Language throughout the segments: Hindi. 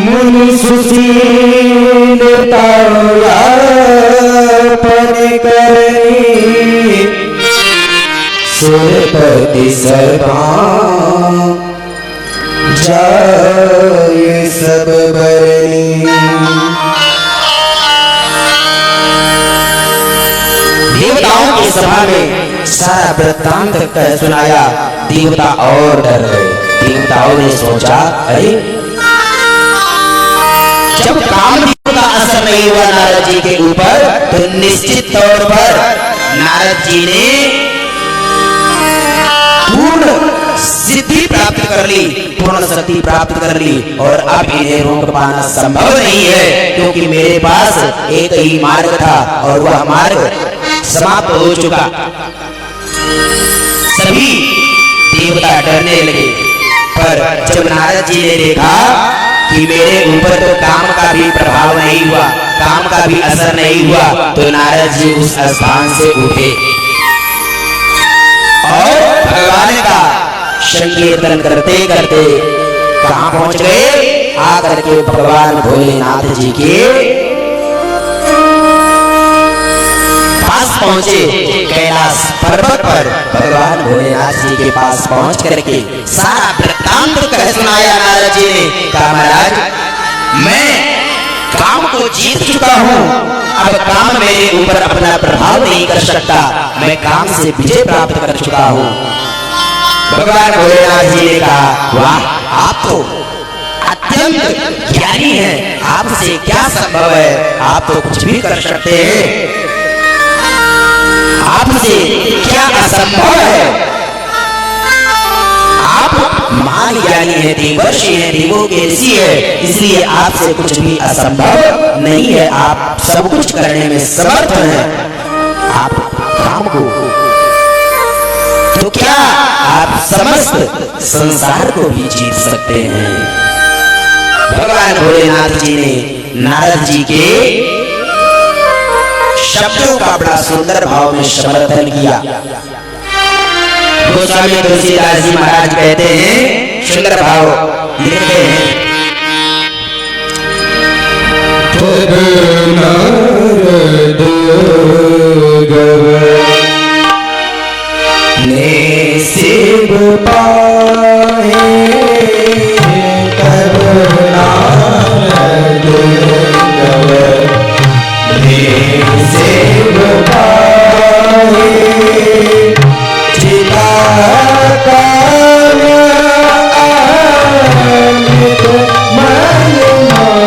मुनि सुशीलतायापन करनी सुरपति सर्वा जाय सब बरनी। देवताओं की सभा में सारा वृत्तांत कह सुनाया। देवता और डर गए। देवताओं ने सोचा, अरे जब कामदेव का असर नहीं हुआ नारद जी के ऊपर, तो निश्चित तौर पर नारद जी ने पूर्ण सिद्धि प्राप्त कर ली, पूर्ण शक्ति प्राप्त कर ली, और अब इन्हें रोक पाना संभव नहीं है, क्योंकि मेरे पास एक ही मार्ग था और वह मार्ग समाप्त हो चुका। सभी देवता डरने लगे, पर जब नारद जी ने देखा कि मेरे ऊपर तो काम का भी प्रभाव नहीं हुआ, काम का भी असर नहीं हुआ, तो नारद जी उस स्थान से उठे और भगवान का संकीर्तन करते करते कहां पहुंच गए? आकर के भगवान भोलेनाथ जी के पास पहुंचे। कैलाश पर्वत पर भगवान भोलेनाथ जी के पास पहुंच करके सारा वृत्तांत कह सुनाया नारद जी ने। कहा, महाराज मैं काम को जीत चुका हूं, अब काम मेरे ऊपर अपना प्रभाव नहीं कर सकता, मैं काम से विजय प्राप्त कर चुका हूं। भगवान भोलेनाथ जी ने कहा, वाह, आप तो अत्यंत ज्ञानी हैं, आपसे क्या संभव है, आप तो कुछ भी कर सकते हैं, आपसे क्या असंभव है, आप महान ज्ञानी हैं, देवर्षि हैं, देवों के ऋषि हैं, इसलिए आपसे कुछ भी असंभव नहीं है, आप सब कुछ करने में समर्थ हैं। आप काम को तो क्या आप समस्त संसार को भी जीत सकते हैं। भगवान भोलेनाथ जी ने नारद जी के शब्दों का बड़ा सुंदर भाव में समर्थन किया। गोस्वामी तुलसीदास जी महाराज कहते हैं, सुंदर भाव लिखते हैं, तब नारद ने शिव पाए, तब नारद ने शिव पाए, चिदाकाश अमित मन माहे,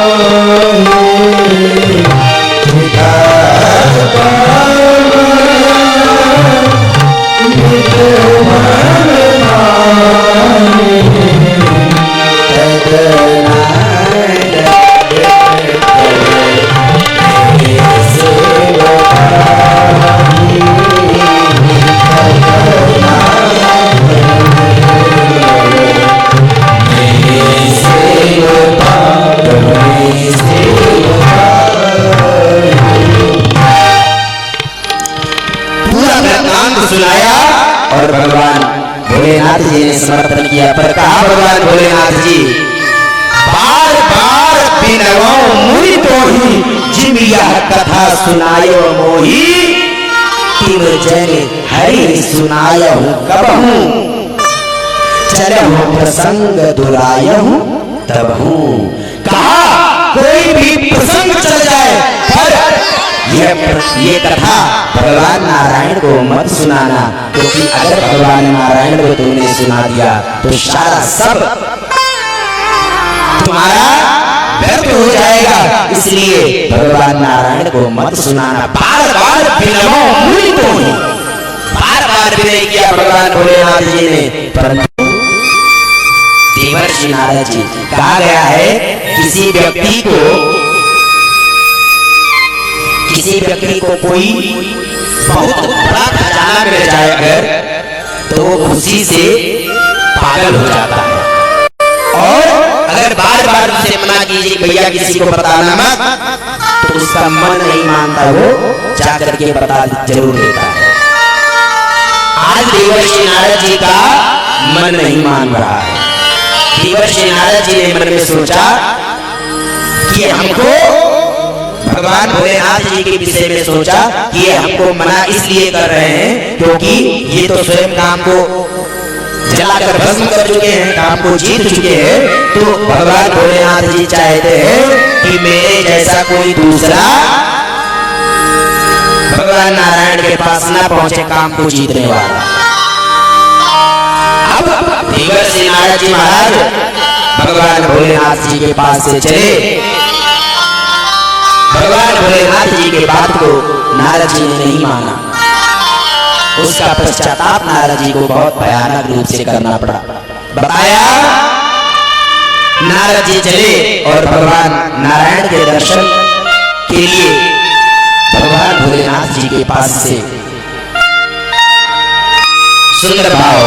सुनाया और भगवान भोलेनाथ जी ने समर्थन किया। पर कहा भगवान भोलेनाथ जी, बार बार बिनवो मुनि तो ही जिम यह कथा सुनायो मोही, तिम जन हरि सुनायहु कबहू, चलहु प्रसंग दुरायहु तबहू। कहा कोई भी प्रसंग चल जाए, पर ये कथा भगवान नारायण को मत सुनाना, क्योंकि अगर भगवान नारायण को तुमने सुना दिया तो सारा सब तुम्हारा व्यर्थ हो जाएगा, इसलिए भगवान नारायण को मत सुनाना। बार बार बिनवो मुनि तो ही, बार बार विनय किया भगवान भोलेनाथ जी ने, परंतु देवर्षि नारद जी, कहा गया है किसी व्यक्ति को कोई बहुत बड़ा खजाना मिल जाए अगर, तो वो खुशी से पागल हो जाता है, और अगर बार बार उसे मना कीजिए भैया किसी को बताना मत, तो उसका मन नहीं मानता, वो जाकर के बता जरूर देता है। आज देवर्षि नारद जी का मन नहीं मान रहा है। देवर्षि नारद जी ने मन में सोचा, ये हमको भगवान भोलेनाथ जी के विषय में सोचा कि ये हमको मना इसलिए कर रहे हैं क्योंकि ये तो स्वयं काम को जलाकर भस्म कर चुके हैं, काम को जीत चुके हैं। तो भगवान भोलेनाथ जी चाहते हैं कि मेरे जैसा कोई दूसरा भगवान नारायण के पास ना पहुंचे काम को जीतने वाला। अब देवर्षि नारद जी महाराज भगवान भोलेनाथ जी के पास से चले। भगवान भोलेनाथ जी के बात को नारद जी ने नहीं माना। उसका पश्चाताप नारद जी को बहुत भयानक रूप से करना पड़ा। बताया नारद जी चले और भगवान नारायण के दर्शन के लिए भगवान भोलेनाथ जी के पास से सुंदर भाव।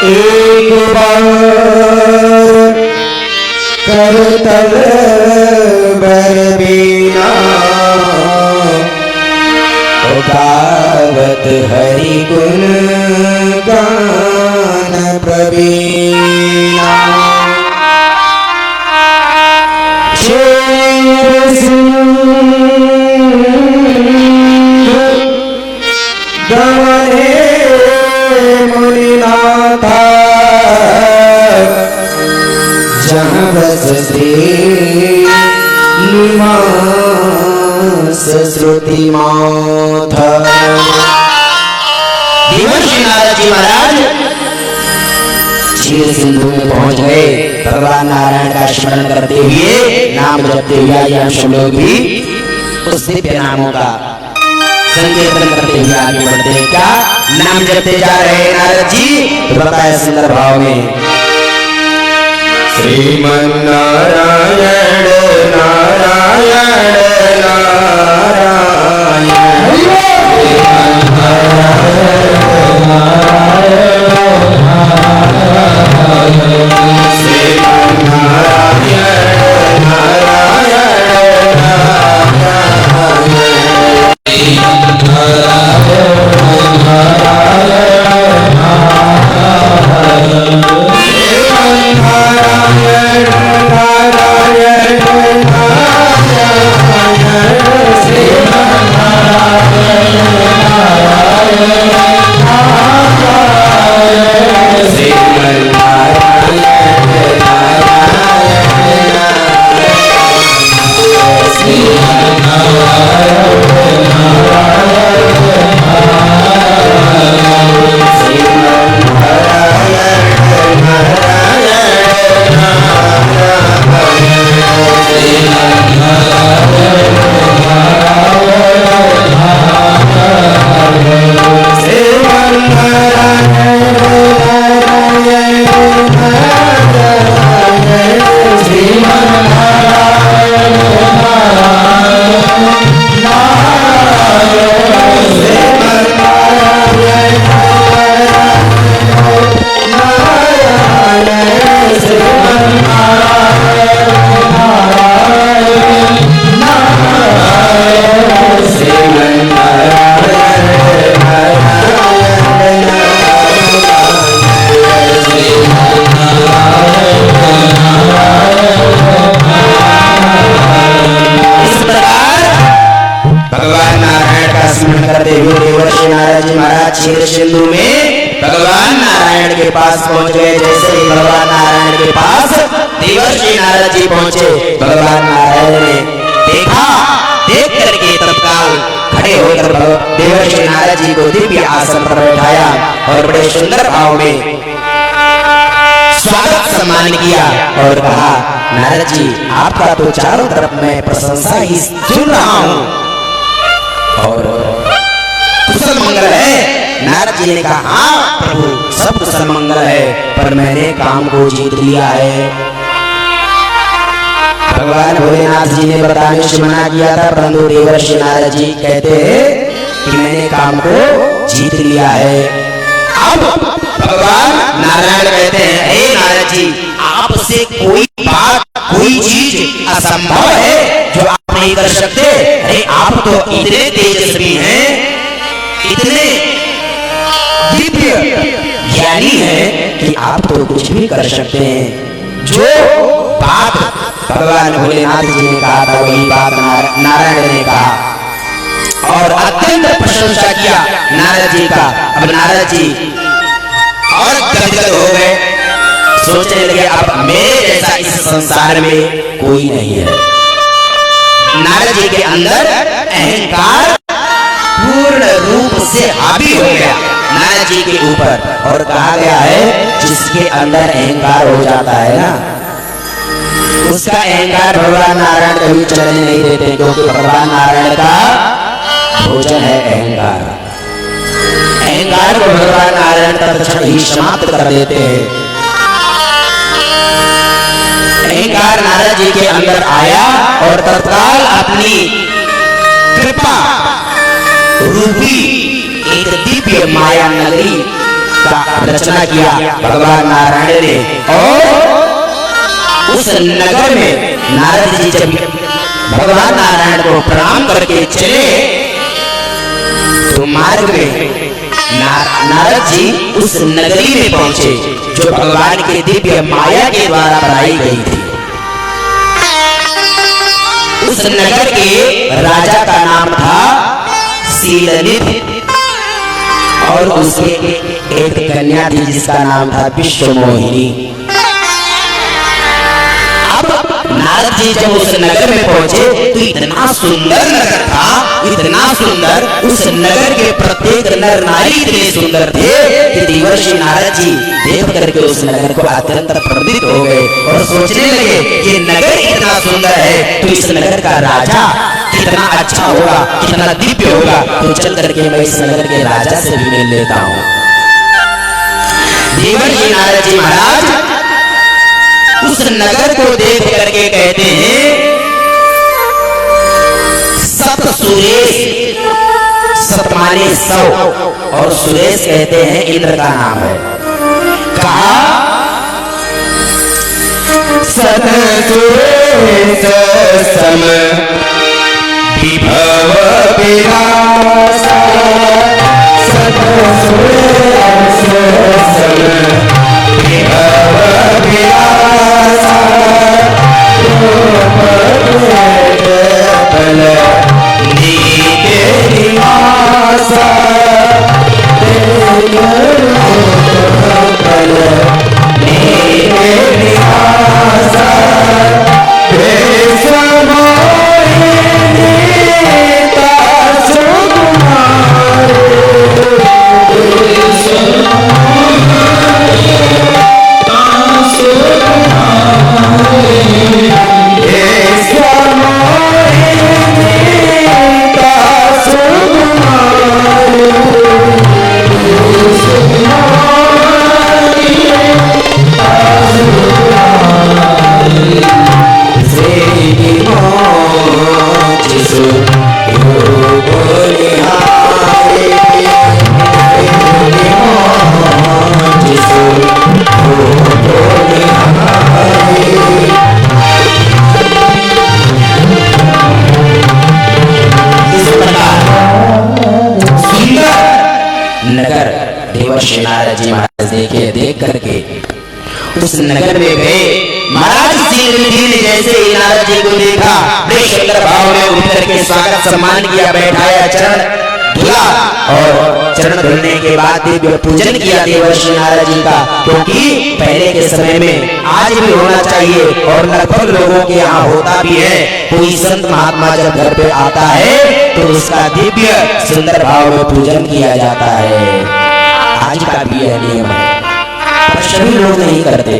एक बार करतल बरबीना गावत हरि गुण गान प्रवीणा शेर सिंह गवने मुनिनाथा जहाँ बस श्री निवास श्रुति माथा। देवर्षि नारद जी महाराज क्षीर सिंधु में पहुंच गए। भगवान नारायण का स्मरण करते हुए, नाम जपते हुए ये हम लोग भी उस दिव्य नामों का संकीर्तन करते हुए आगे बढ़ते हैं। क्या नाम जपते जा रहे हैं नारद जी? तो बताया सुंदर भाव में श्रीमन नारायण नारायण क्षीर सिंधु में भगवान नारायण के पास पहुंच गए। जैसे ही भगवान नारायण के पास देवर्षि नारद जी पहुंचे, भगवान नारायण ने देखा, देख करके तत्काल खड़े होकर देवर्षि नारद जी को दिव्य आसन पर बैठाया और बड़े सुंदर भाव में स्वागत सम्मान किया और कहा, नारद जी आपका तो चारों तरफ मैं प्रशंसा ही सुन रहा हूं और कुशल मंगल है। नारद जी ने कहा, हाँ प्रभु सब कुशल मंगल है, पर मैंने काम को जीत लिया है। भगवान भोलेनाथ जी ने बताने से मना किया था, परंतु देवर्षि नारद जी कहते हैं कि मैंने काम को जीत लिया है। अब भगवान नारायण कहते हैं, हे नारद जी आपसे कोई बात कोई चीज असंभव है जो आप नहीं कर सकते। अरे आप तो इतने तेजस्वी हैं, इतने दिव्य ज्ञानी हैं कि आप तो कुछ भी कर सकते हैं। जो बात भगवान भोलेनाथ जी ने कहा था वही बात नारायण ने कहा और अत्यंत प्रशंसा किया नारद जी का। अब नारद जी और गदगद हो गए, सोचने लगे अब मेरे जैसा इस संसार में कोई नहीं है। नारद जी के अंदर अहंकार पूर्ण रूप से हावी हो गया नारद जी के ऊपर। और कहा गया है जिसके अंदर अहंकार हो जाता है ना, उसका अहंकार भगवान नारायण कभी चलने नहीं देते, क्योंकि भगवान नारायण का भोजन है अहंकार। अहंकार को भगवान नारायण तत्क्षण ही समाप्त कर देते हैं। अहंकार नारद जी के अंदर आया और तत्काल अपनी कृपा रूपी एक दिव्य माया नगरी का रचना किया भगवान नारायण ने। और उस नगर में नारद जी जब भगवान नारायण को प्रणाम करके चले तो मार्ग में नारद जी उस नगरी में पहुंचे जो भगवान के दिव्य माया के द्वारा बनाई गई थी। उस नगर के राजा का नाम था शीलनिधि और उसके एक कन्या थी जिसका नाम था विश्वमोहिनी। नारद जी जब उस नगर में पहुंचे तो इतना सुंदर नगर था, इतना सुंदर, उस नगर के प्रत्येक नर नारी इतने सुंदर थे कि देवर्षि नारद जी देख करके उस नगर को अत्यंत प्रभावित हो गए और सोचने लगे ये नगर इतना सुंदर है तो इस नगर का राजा कितना अच्छा होगा, कितना दिव्य होगा, तो चल करके मैं इस नगर के राजा से भी मिल लेता हूँ। देवर्षि नारद जी महाराज उस नगर को देख करके कहते हैं सत सुरेश, सत माने 100 और सुरेश कहते हैं इंद्र का नाम है। कहा सत सुरेश सम विभव विलास, सत सुरेश सम विभव विलास, रूप बल नीके निवास, बल नीके निवास, भेष मोहिनी दास कुमार, भेष नगर देवर्षि नारद जी महाराज देख करके उस नगर में गए। महाराज शीलनिधि ने जैसे ही नारद जी को देखा बड़े सुंदर भाव में उठ करके स्वागत सम्मान किया, बैठाया, चरण धुला और चरण धुलने के बाद दिव्य पूजन किया देवर्षि नारद जी का, क्योंकि पहले के समय में आज भी होना चाहिए और लगभग लोगों के यहाँ होता भी है। कोई संत महात्मा जब घर पे आता है तो उसका दिव्य सुंदर भाव में पूजन किया जाता है। आज का भी यह नियम है पर सभी लोग नहीं करते।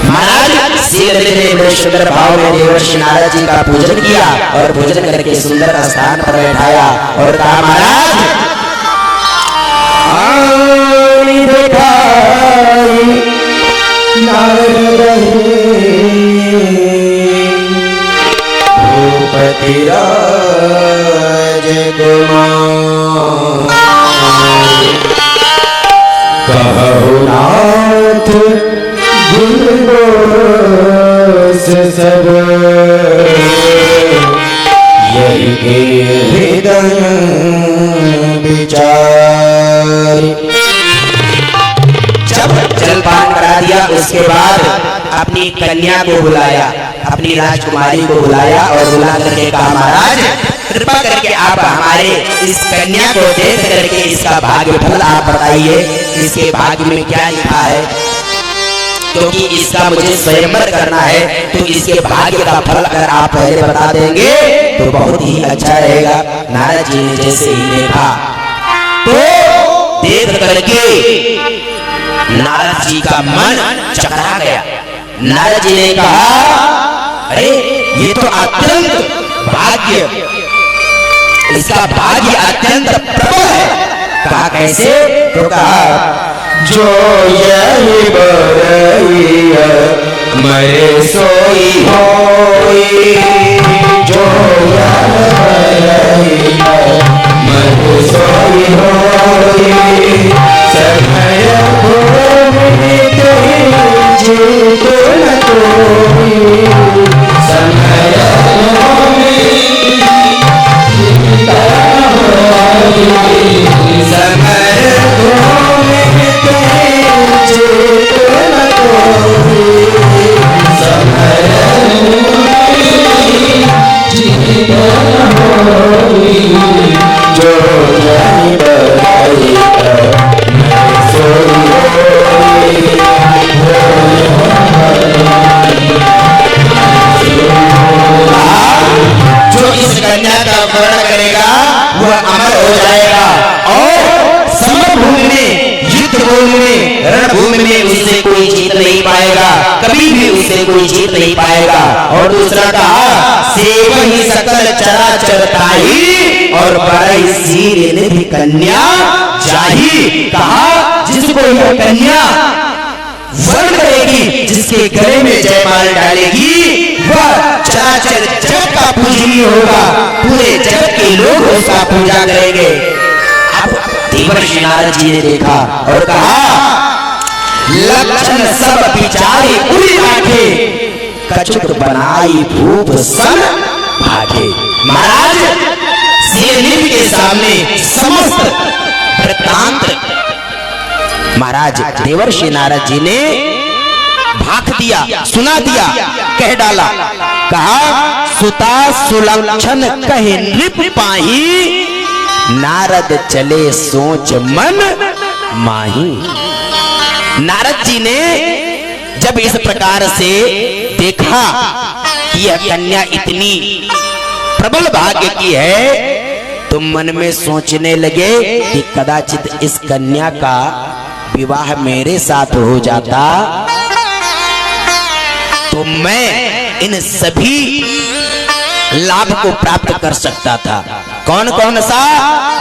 महाराज शीलनिधि ने बड़े सुंदर भाव में देवर्षि नारद जी का पूजन किया और पूजन करके सुंदर स्थान पर बैठाया और कहा महाराज आनी दिखाई नारद भूपति राज कुमार, कहु नाथ सब यही के हृदय विचार। जब जलपान करा दिया उसके बाद अपनी कन्या को बुलाया, अपनी राजकुमारी को बुलाया और बुला करके कहा, महाराज कृपा करके आप हमारे इस कन्या को देख करके इसका भाग्य फल आप बताइए, इसके भाग्य में क्या लिखा है, क्योंकि इसका मुझे स्वयंवर करना है। तो इसके भाग्य का फल अगर आप पहले बता देंगे तो बहुत ही अच्छा रहेगा। नारद जी ने जैसे ही देखा तो देख करके नारद जी का मन चकरा गया। नारद जी ने कहा, अरे ये तो अत्यंत भाग्य, इसका भाग्य अत्यंत प्रबल है। कहा कैसे? तो कहा, जो यही बरैया मरे सोई होई, जो यही बरैया मरे सोई होई, समय भूमित जीत न कोई, समय भूमित जीत न कोई, समय भूमित जीत न कोई, समय जीत न कोई, जो यही बरैया मैं सोई होई, जो इस कन्या का वर्ण करेगा वह अमर हो जाएगा और समभूमि में, युद्ध भूमि में, रणभूमि में उसे कोई जीत नहीं पाएगा, कभी भी उसे कोई जीत नहीं पाएगा। और दूसरा कहा, सेव ही सकल चराचर ताही और बड़ई सीर ने भी कन्या जाही। कहा, जिसको यह कन्या वर्ण करेगी, जिसके गले में जयमाल डालेगी, वह चराचर जगत का पूजनीय होगा, पूरे जगत के लोग उसका पूजा करेंगे। अब देवर्षि नारद जी ने देखा और कहा, लक्षण सब विचारे उड़ी आके, कछुक बनाई भूप सन भागे। महाराज शेरनील के सामने समस्त वृत्तांत महाराज देवर्षि नारद जी ने भाग दिया, सुना दिया, कह डाला। कहा, सुता सुलक्षण कहे नृप पाही, नारद चले सोच मन माही। नारद जी ने जब इस प्रकार से देखा कि यह कन्या इतनी प्रबल भाग्य की है, तो मन में सोचने लगे कि कदाचित इस कन्या का विवाह मेरे साथ हो जाता तो मैं इन सभी लाभ को प्राप्त कर सकता था। कौन कौन सा?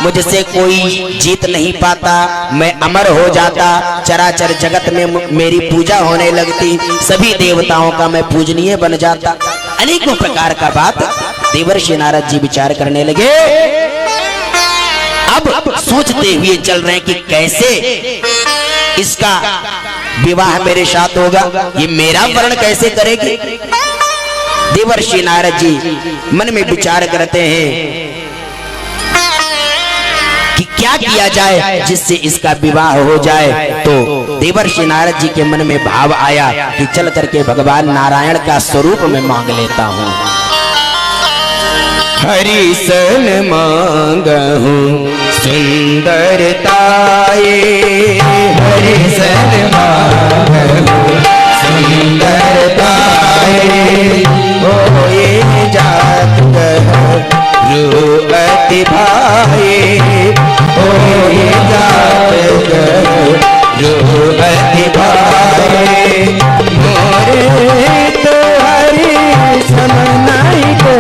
मुझसे कोई जीत नहीं पाता, मैं अमर हो जाता, चराचर जगत में मेरी पूजा होने लगती, सभी देवताओं का मैं पूजनीय बन जाता। अनेकों प्रकार का बात देवर्षि नारद जी विचार करने लगे। अब सोचते हुए चल रहे हैं कि कैसे इसका विवाह मेरे साथ होगा, ये मेरा वर्ण कैसे करेगी। देवर्षि नारद जी मन में विचार करते हैं कि क्या किया जाए जिससे इसका विवाह हो जाए। तो देवर्षि नारद जी के मन में भाव आया कि चल करके भगवान नारायण का स्वरूप में मांग लेता हूँ। हरि सन मांगहूँ सुंदरताए, हरि सन मांगहूँ सुंदरताए, ओ ये जात रूप अति भाए, ओ ये जात रूप अति भाए, मोरे तो हरि सम नहीं को,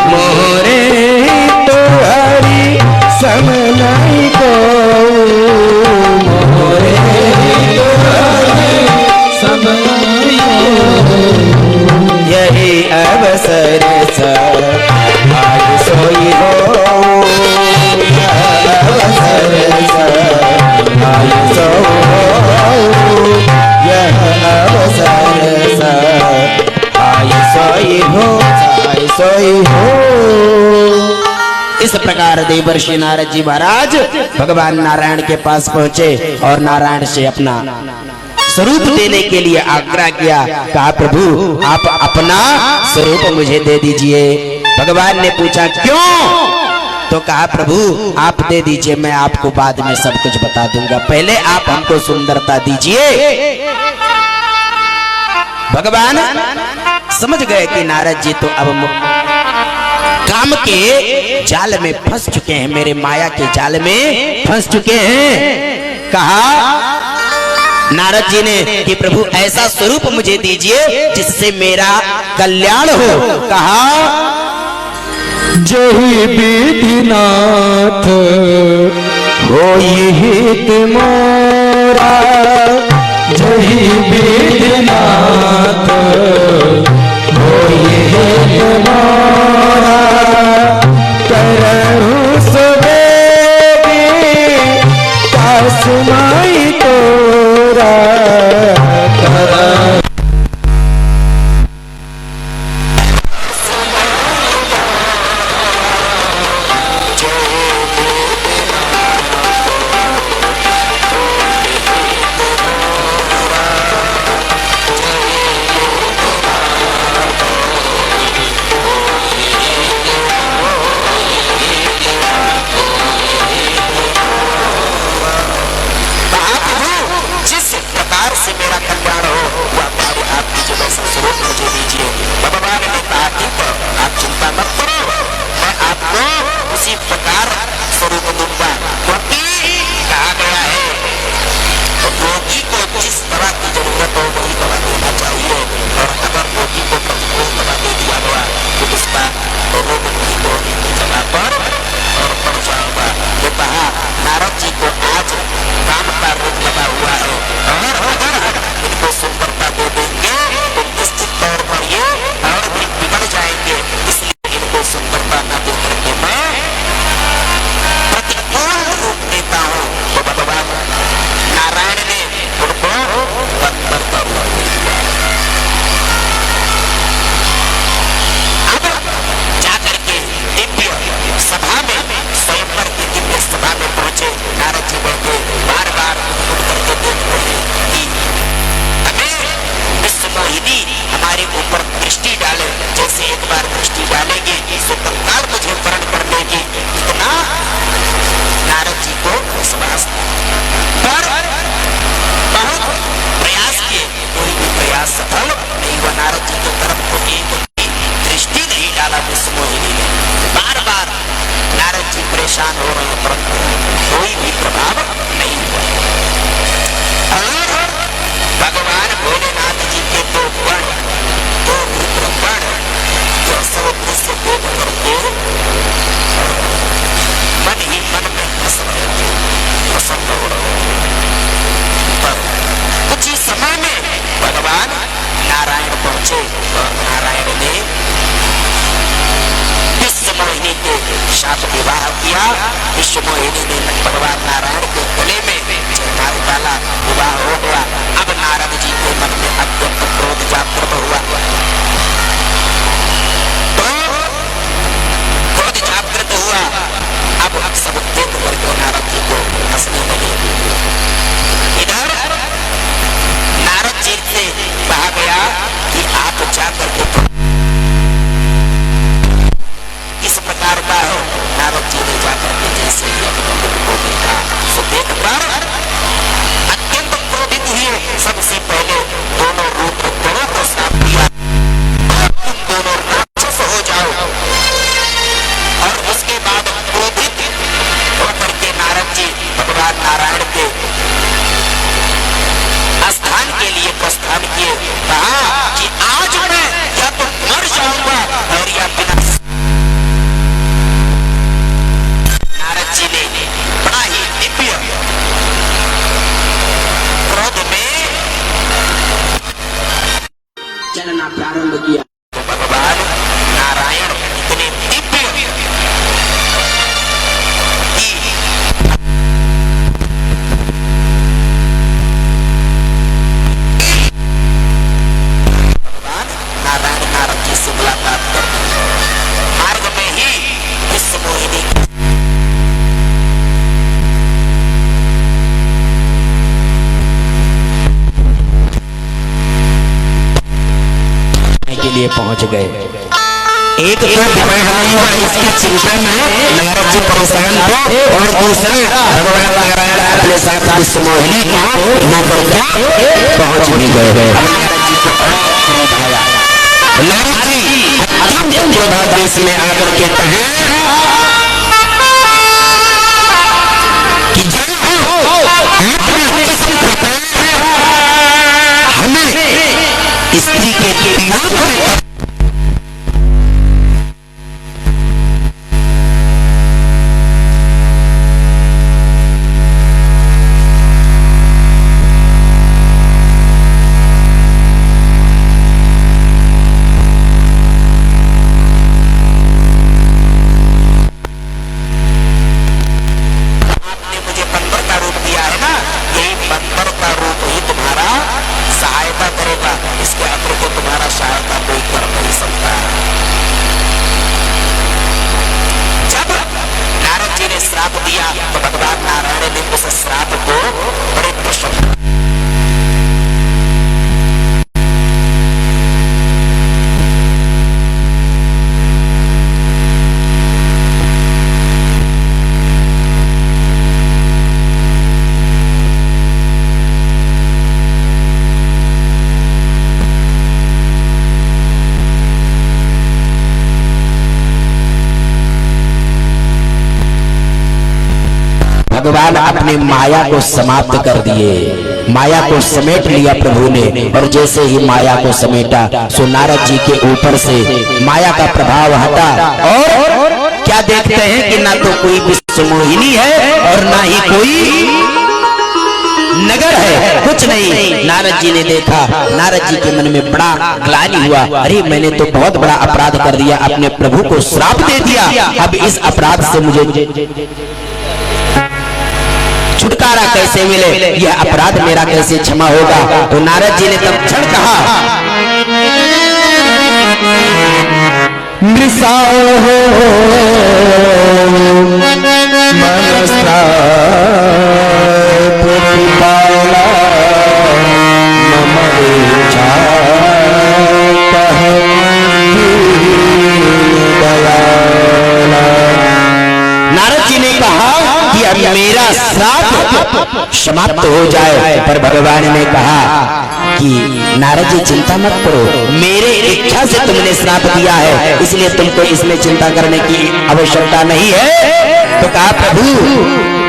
मोरे तो हरि सम नहीं को, मोरे तो हरि सम नहीं को, यही अवसर आज सोई हो, अवसर आज सो यह अवसर आई सोई हो, आई सोई हो। इस प्रकार देवर्षि नारद जी महाराज भगवान नारायण के पास पहुंचे और नारायण से अपना स्वरूप देने के लिए आग्रह किया। कहा प्रभु आप अपना स्वरूप मुझे दे दीजिए। भगवान ने पूछा क्यों? तो कहा प्रभु आप दे दीजिए, मैं आपको बाद में सब कुछ बता दूंगा, पहले आप हमको सुंदरता दीजिए। भगवान समझ गए कि नारद जी तो अब काम के जाल में फंस चुके हैं, मेरे माया के जाल में फंस चुके हैं। कहा नारद जी ने कि प्रभु ऐसा स्वरूप मुझे दीजिए जिससे मेरा कल्याण हो। कहा जही विधिनाथ होई हित मोरा, जही विधिनाथ होई हित मोरा, करहु सुबेगी कासुनाई तोरा, करहु ये पहुंच गए। एक तो इसकी चिंता में नारद जी परेशान थे और दूसरा भगवान नारायण अपने साथ इस मोहिनी को पहुंच भी गए। नारद जी अत्यंत क्रोधावेश में आकर के कहे कि हमें स्त्री के पीड़ा भगवान अपने माया को समाप्त कर दिए। माया को समेट लिया प्रभु ने, और जैसे ही माया को समेटा सो नारद जी के ऊपर से माया का प्रभाव हटा और क्या देखते हैं कि ना तो कोई विश्व मोहिनी है और ना ही कोई नगर है, कुछ नहीं। नारद जी ने देखा, नारद जी के मन में बड़ा ग्लानि हुआ, अरे मैंने तो बहुत बड़ा अपराध कर दिया, अपने प्रभु को श्राप दे दिया, अब इस अपराध से मुझे छुटकारा कैसे मिले, यह अपराध मेरा कैसे क्षमा होगा। तो नारद जी ने तब क्षण कहा, मृषाओ मनसा प्रतिपाला मम इच्छा नारद जी ने कहा कि अब मेरा श्राप समाप्त हो जाए, पर भगवान ने कहा कि नारद जी चिंता मत करो, मेरे इच्छा से तुमने श्राप दिया है, इसलिए तुमको इसमें चिंता करने की आवश्यकता नहीं है। तो कहा प्रभु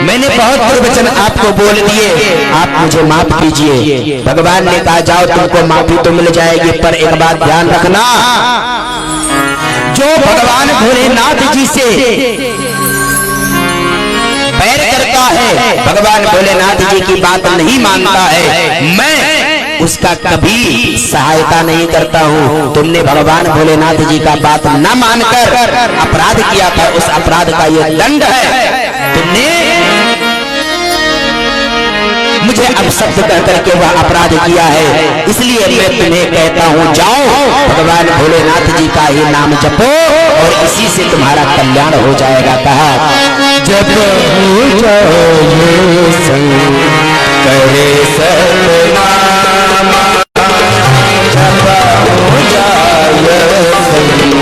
मैंने बहुत दुर्वचन आपको बोल दिए, आप मुझे माफ कीजिए। भगवान ने कहा जाओ तुमको माफी तो मिल जाएगी, पर एक बात ध्यान रखना, जो भगवान भोलेनाथ जी से पैर करता है, भगवान भोलेनाथ जी की बात नहीं मानता है, मैं उसका कभी सहायता नहीं करता हूँ। तुमने भगवान भोलेनाथ जी का बात न मानकर अपराध किया था, उस अपराध का ये दंड है। तुमने मुझे अपशब्द कह करके वह अपराध किया है, इसलिए मैं तुम्हें कहता हूँ जाओ भगवान भोलेनाथ जी का ही नाम जपो और इसी से तुम्हारा कल्याण हो जाएगा। कहा जब हो जाए संग करे सतनाम, जब हो जाए संग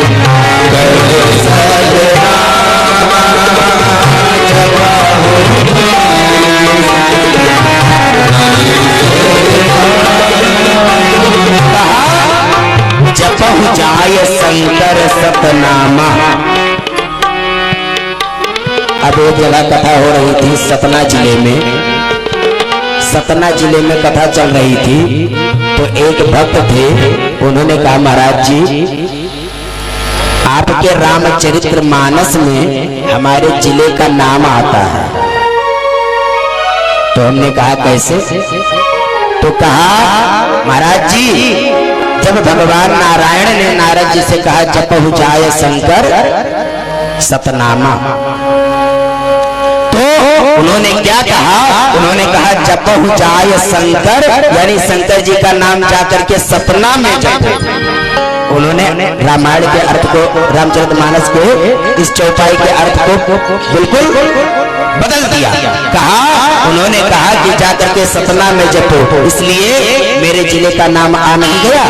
करे सतनाम, जब जपहु जाय शंकर सतनामा। अब एक जगह कथा हो रही थी सतना जिले में, सतना जिले में कथा चल रही थी, तो एक भक्त थे, उन्होंने कहा महाराज जी आपके रामचरित्र मानस में हमारे जिले का नाम आता है। तो हमने कहा कैसे? तो कहा महाराज जी जब भगवान नारायण ने नारद जी से कहा जपहु जाय शंकर सतनामा, तो उन्होंने क्या कहा? उन्होंने कहा जपहु जाय शंकर, यानी शंकर जी का नाम जाकर के सतना में जपो। उन्होंने रामायण के अर्थ को, रामचरितमानस के इस चौपाई के अर्थ को बिल्कुल बदल दिया। कहा उन्होंने कहा कि जाकर के सतना में जपो, इसलिए मेरे जिले का नाम आ नहीं गया।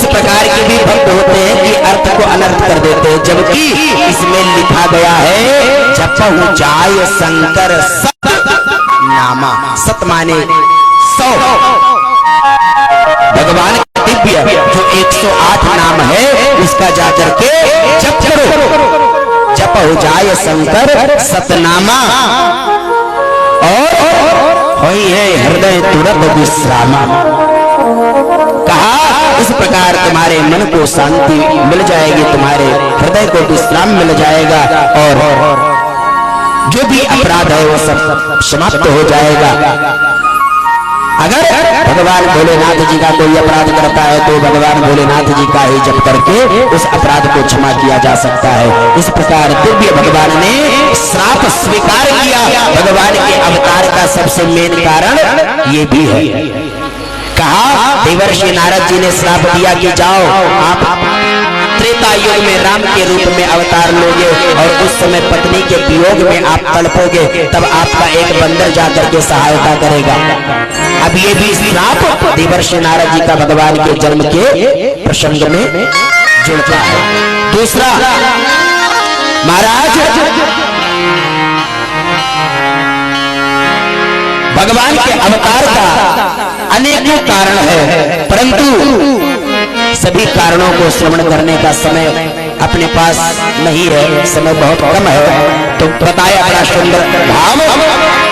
प्रकार के भी भक्त होते हैं कि अर्थ को अनर्थ कर देते हैं, जबकि इसमें लिखा गया है जपहु जाय शंकर सत नामा। सत माने 100, भगवान दिव्य जो 108 नाम है उसका जाकर के जप करो। जपहु जाय शंकर सतनामा और होई है हृदय तुरंत विश्रामा। कहा इस प्रकार तुम्हारे मन को शांति मिल जाएगी, तुम्हारे हृदय को विश्राम मिल जाएगा और जो भी अपराध है वो सब समाप्त हो जाएगा। अगर भगवान भोलेनाथ जी का कोई अपराध करता है तो भगवान भोलेनाथ जी का ही जप करके उस अपराध को क्षमा किया जा सकता है। इस प्रकार दिव्य भगवान ने श्राप स्वीकार किया। भगवान के अवतार का सबसे मेन कारण ये भी है। कहा देवर्षि नारद जी ने श्राप दिया कि जाओ आप त्रेता युग में राम के रूप में अवतार लोगे और उस समय पत्नी के वियोग में आप तड़पोगे, तब आपका एक बंदर जाकर के सहायता करेगा। अब ये भी श्राप देवर्षि नारद जी का भगवान के जन्म के प्रसंग में जुड़ता है। दूसरा, महाराज भगवान के अवतार का अनेकों कारण है, परंतु सभी कारणों को श्रवण करने का समय अपने पास नहीं है, समय बहुत कम है। तो बताया बड़ा सुंदर भाव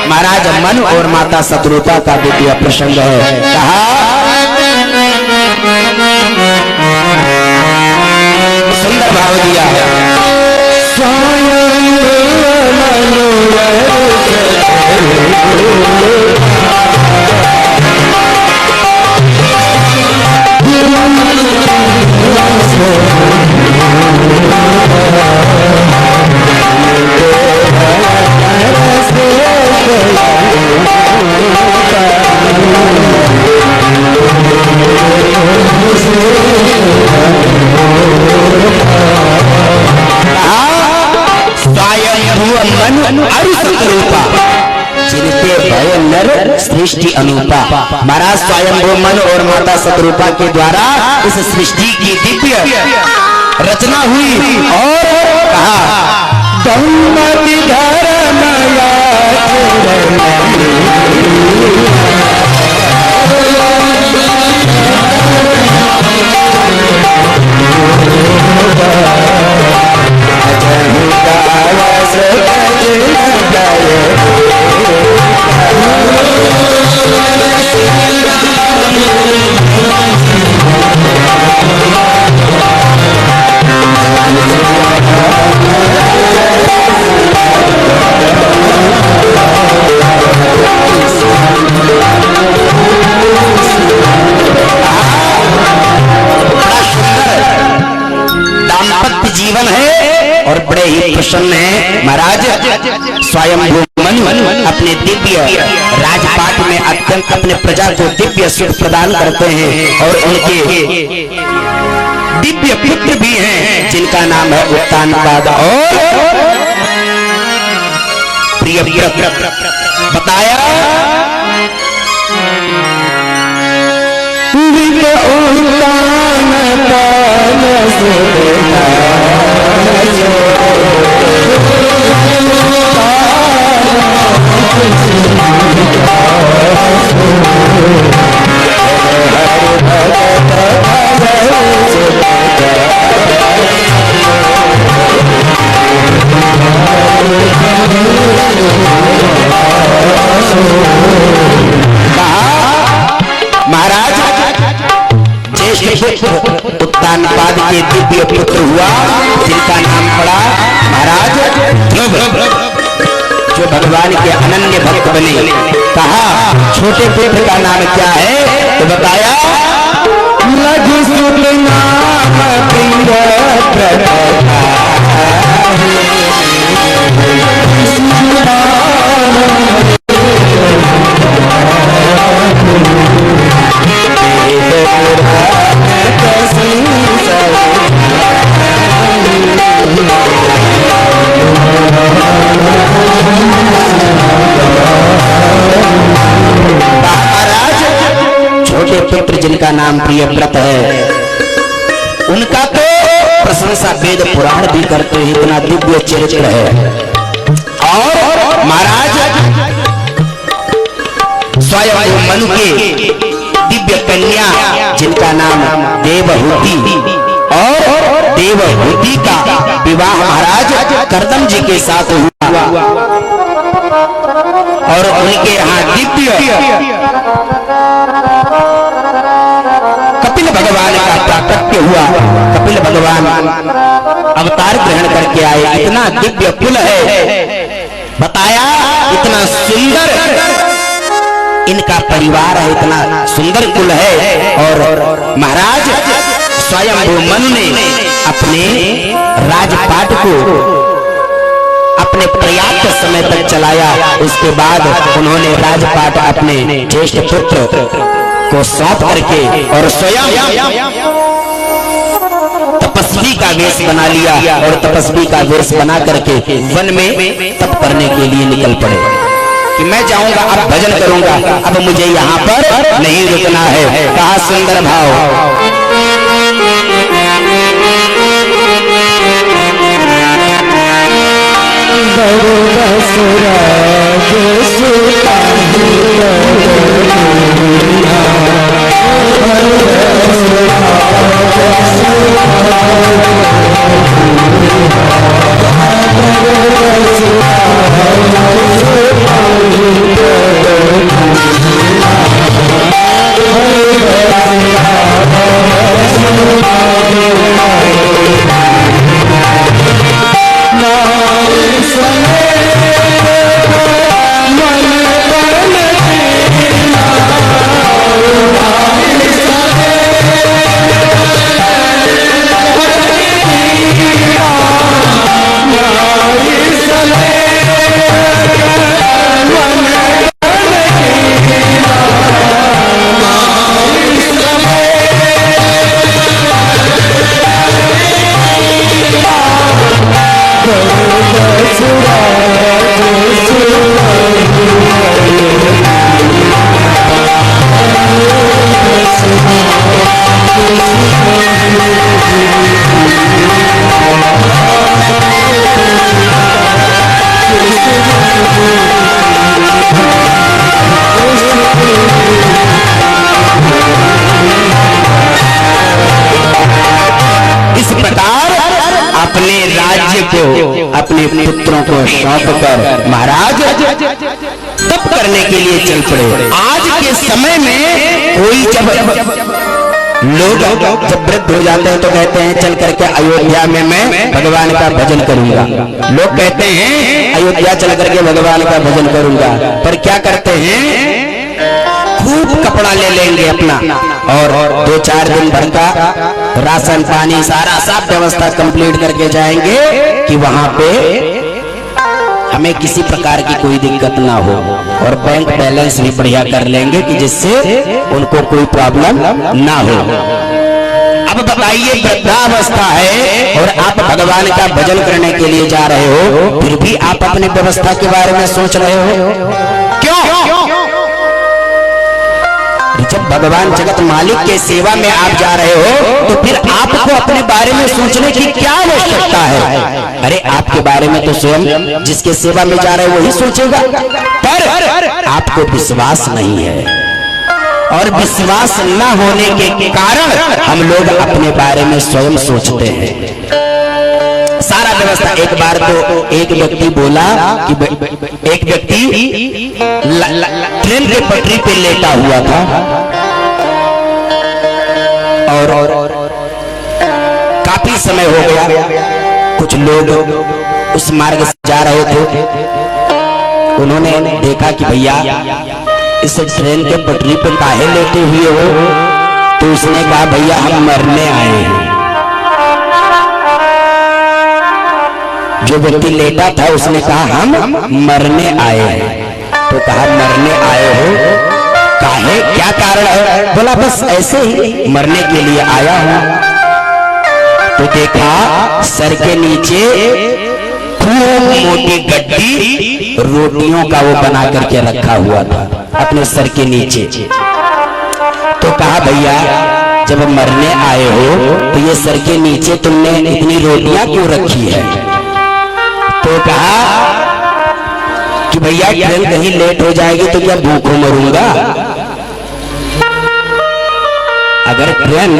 महाराज मन और माता शत्रुता का द्वितीय प्रसंग है। कहा सुंदर भाव दिया सृष्टि अनुपा। महाराज स्वयं मन और माता शत्रुपा के द्वारा इस सृष्टि की दिव्य रचना हुई और कहा बहुमति धर्मया जीवन है और बड़े ही प्रसन्न है। महाराज स्वयं मन अपने दिव्य राजपाट में अत्यंत अपने प्रजा को दिव्य सुख प्रदान करते हैं और उनके दिव्य पुत्र भी हैं जिनका नाम है उत्तानपाद और प्रियव्रत। बताया उत्तानपाद के दिव्य पुत्र हुआ जिनका नाम पड़ा महाराज ध्रुव, जो भगवान के अनन्य भक्त बने। कहा छोटे पुत्र का नाम क्या है तो बताया लघु सुत नाम जिनका नाम प्रियव्रत है। उनका तो प्रशंसा वेद पुराण भी करते हैं, इतना दिव्य चरित्र है। और महाराज स्वयं मनु के दिव्य कन्या जिनका नाम देवहूति, और देवहूति का विवाह महाराज करदम जी के साथ हुआ, और उनके यहाँ दिव्य कपिल भगवान का प्राकट्य हुआ। कपिल भगवान अवतार ग्रहण करके आए। इतना दिव्य कुल है, बताया इतना सुंदर इनका परिवार है, इतना सुंदर कुल है। और महाराज स्वयं मनु ने अपने राजपाट को अपने पर्याप्त समय तक चलाया। उसके बाद उन्होंने राजपाट अपने ज्येष्ठ पुत्र को सौंप करके और स्वयं तपस्वी का वेश बना लिया, और तपस्वी का वेश बना करके वन में तप करने के लिए निकल पड़े कि मैं जाऊंगा, अब भजन करूंगा, अब मुझे यहाँ पर नहीं रुकना है। कहा सुंदर भाव, अपने पुत्रों को सौंप कर महाराज तप करने के लिए चल पड़े। आज के समय में कोई जब लोग जब वृद्ध हो जाते हैं तो कहते हैं चल करके अयोध्या में मैं भगवान का भजन करूंगा। लोग कहते हैं अयोध्या चल करके भगवान का भजन करूंगा, पर क्या करते हैं खूब कपड़ा ले लेंगे अपना, और 2-4 दिन भर का राशन पानी सारा सब व्यवस्था कंप्लीट करके जाएंगे कि वहां पे हमें किसी प्रकार की कोई दिक्कत ना हो, और बैंक बैलेंस भी बढ़िया कर लेंगे कि जिससे उनको कोई प्रॉब्लम ना हो। अब बताइए वृद्धावस्था है और आप भगवान का भजन करने के लिए जा रहे हो, फिर भी आप अपनी व्यवस्था के बारे में सोच रहे हो क्यों? जब भगवान जगत मालिक के सेवा में आप जा रहे हो तो फिर आपको अपने बारे में सोचने की क्या आवश्यकता है? अरे आपके बारे में तो स्वयं जिसके सेवा में जा रहे हो वही सोचेगा, पर आपको विश्वास नहीं है, और विश्वास न होने के कारण हम लोग अपने बारे में स्वयं सोचते हैं। सारा व्यवस्था एक बार तो एक व्यक्ति बोला कि एक व्यक्ति ट्रेन के पटरी पे लेटा हुआ था, और काफी समय हो गया। कुछ लोग उस मार्ग से जा रहे थे, उन्होंने देखा कि भैया इस ट्रेन के पटरी पे काहे लेटे हुए हो? तो उसने कहा भैया हम मरने आए हैं। जो व्यक्ति लेटा था उसने कहा हम मरने आए हैं। तो कहा मरने आए हो, काहे, क्या कारण है? बोला बस ऐसे ही मरने के लिए आया हूं। तो देखा सर के नीचे खूब मोटी गड्डी रोटियों का वो बना करके रखा हुआ था अपने सर के नीचे। तो कहा भैया जब मरने आए हो तो ये सर के नीचे तुमने इतनी रोटियां क्यों रखी है? तो कहा कि भैया ट्रेन कहीं लेट हो जाएगी तो क्या भूखों मरूंगा? अगर ट्रेन